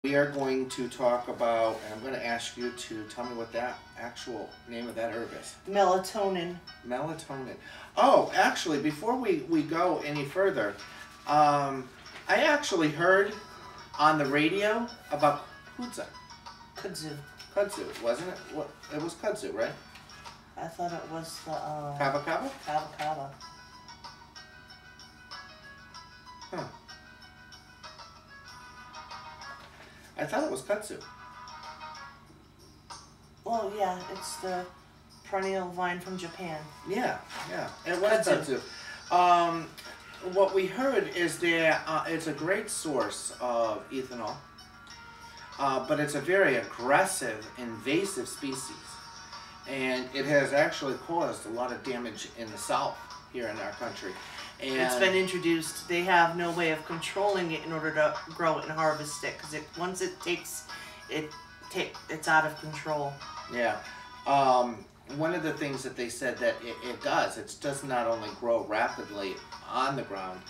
We are going to talk about, and I'm going to ask you to tell me what that actual name of that herb is. Melatonin. Melatonin. Oh, actually, before we go any further, I actually heard on the radio about kudzu. Kudzu. Kudzu, wasn't it? What? It was kudzu, right? I thought it was the Kava kava? Kava kava. Huh. I thought it was kudzu. Well, yeah, it's the perennial vine from Japan. Yeah, it was kudzu. What we heard is that it's a great source of ethanol, but it's a very aggressive, invasive species. And it has actually caused a lot of damage in the South here in our country. And it's been introduced. They have no way of controlling it in order to grow it and harvest it, because once it takes, it's out of control. Yeah. One of the things that they said that it does not only grow rapidly on the ground,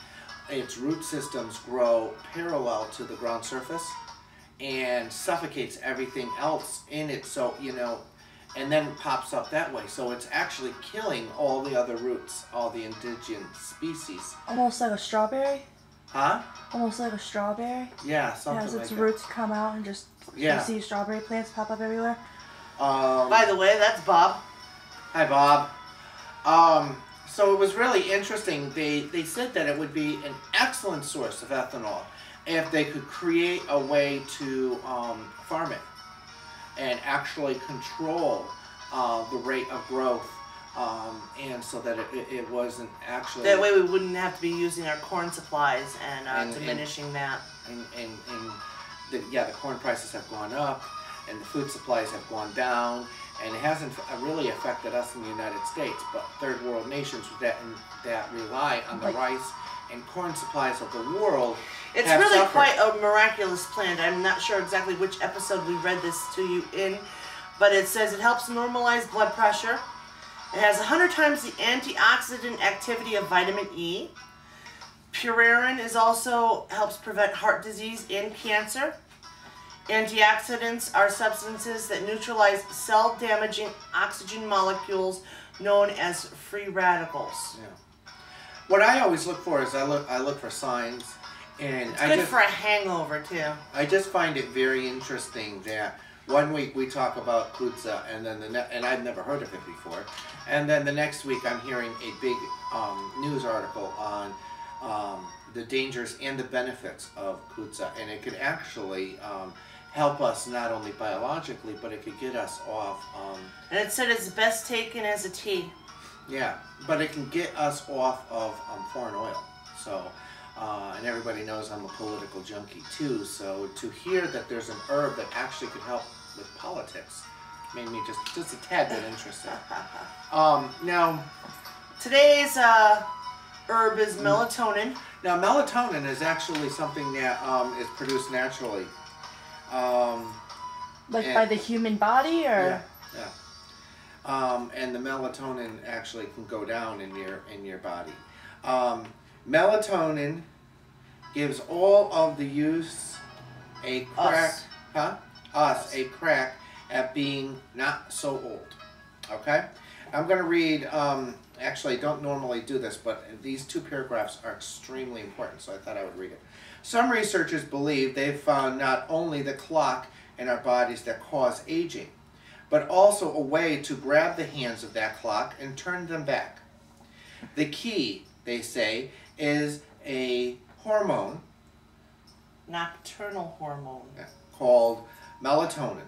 its root systems grow parallel to the ground surface and suffocates everything else in it. So, and then pops up that way. So it's actually killing all the other roots, all the indigenous species. Almost like a strawberry? Huh? Almost like a strawberry? Yeah, something like that. As its roots come out and just you see strawberry plants pop up everywhere. By the way, that's Bob. Hi, Bob. So it was really interesting. They said that it would be an excellent source of ethanol if they could create a way to farm it and actually control the rate of growth, and so that it wasn't actually... That way we wouldn't have to be using our corn supplies and diminishing that. The corn prices have gone up, and the food supplies have gone down, and it hasn't really affected us in the United States, but third world nations that rely on the rice and corn supplies of the world. It's really quite a miraculous plant. I'm not sure exactly which episode we read this to you in, but it says it helps normalize blood pressure. It has 100 times the antioxidant activity of vitamin E. Purerin also helps prevent heart disease and cancer. Antioxidants are substances that neutralize cell-damaging oxygen molecules known as free radicals. Yeah. What I always look for is I look for signs, and it's good for a hangover too. I just find it very interesting that one week we talk about kudzu, and then and I've never heard of it before, and then the next week I'm hearing a big news article on the dangers and the benefits of kudzu, and it could actually help us not only biologically, but it could get us off. And it said it's best taken as a tea. Yeah, but it can get us off of foreign oil. So, and everybody knows I'm a political junkie too. So to hear that there's an herb that actually could help with politics made me just a tad bit interested. Now, today's herb is melatonin. Now, melatonin is actually something that is produced naturally. By the human body, or? Yeah. And the melatonin actually can go down in your body. Melatonin gives all of the youths a crack, a crack at being not so old. Okay, I'm going to read. Actually, I don't normally do this, but these two paragraphs are extremely important, so I thought I would read it. Some researchers believe they've found not only the clock in our bodies that cause aging, but also a way to grab the hands of that clock and turn them back. The key, they say, is a hormone, nocturnal hormone, called melatonin.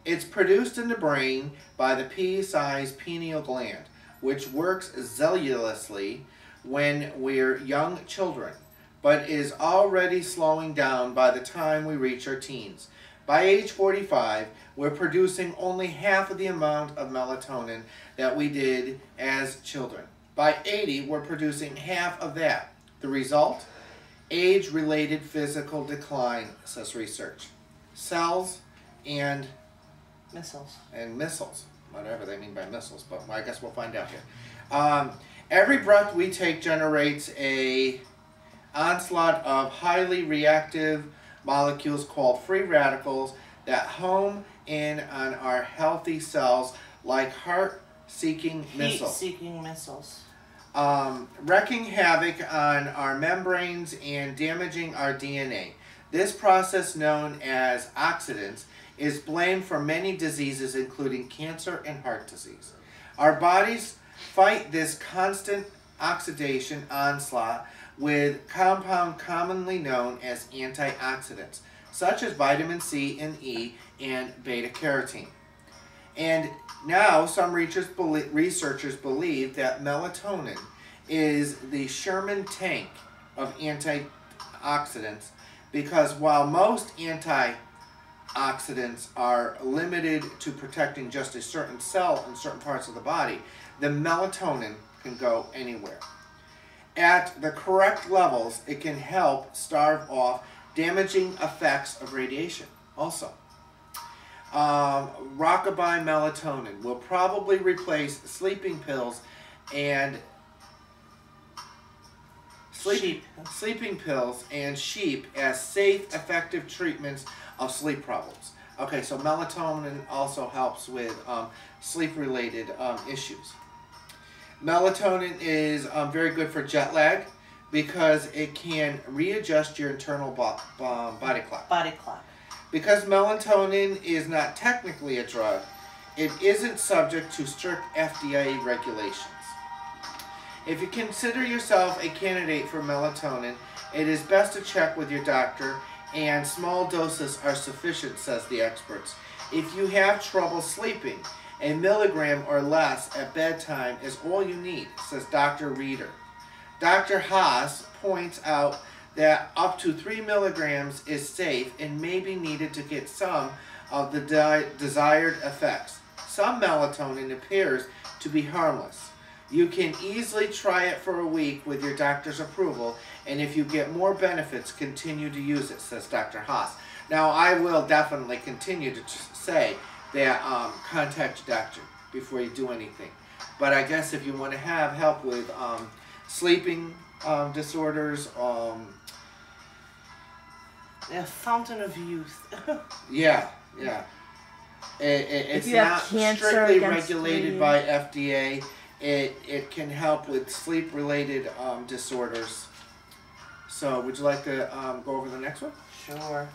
It's produced in the brain by the pea-sized pineal gland, which works zealously when we're young children, but is already slowing down by the time we reach our teens. By age 45, we're producing only half of the amount of melatonin that we did as children. By 80, we're producing half of that. The result? Age-related physical decline, says research. Cells and missiles, whatever they mean by missiles, but I guess we'll find out here. Every breath we take generates a onslaught of highly reactive molecules called free radicals that home in on our healthy cells like heat-seeking missiles. Heat-seeking missiles. Wreaking havoc on our membranes and damaging our DNA. This process, known as oxidants, is blamed for many diseases including cancer and heart disease. Our bodies fight this constant oxidation onslaught with compounds commonly known as antioxidants, such as vitamin C and E and beta-carotene. And now some researchers believe that melatonin is the Sherman tank of antioxidants, because while most antioxidants are limited to protecting just a certain cell in certain parts of the body, the melatonin can go anywhere. At the correct levels, it can help stave off damaging effects of radiation also. Rockabye melatonin will probably replace sleeping pills and sleeping pills and sheep as safe, effective treatments of sleep problems. Okay, so melatonin also helps with sleep-related issues. Melatonin is very good for jet lag because it can readjust your internal body clock. Because melatonin is not technically a drug, it isn't subject to strict FDA regulations. If you consider yourself a candidate for melatonin, it is best to check with your doctor, and small doses are sufficient, says the experts. If you have trouble sleeping, a milligram or less at bedtime is all you need, says Dr. Reeder. Dr. Haas points out that up to 3 milligrams is safe and may be needed to get some of the desired effects. Some melatonin appears to be harmless. You can easily try it for a week with your doctor's approval, and if you get more benefits, continue to use it, says Dr. Haas. Now, I will definitely continue to say that contact your doctor before you do anything. But I guess if you want to have help with sleeping disorders, a fountain of youth. yeah. It's not strictly regulated by FDA. It can help with sleep-related disorders. So, would you like to go over the next one? Sure.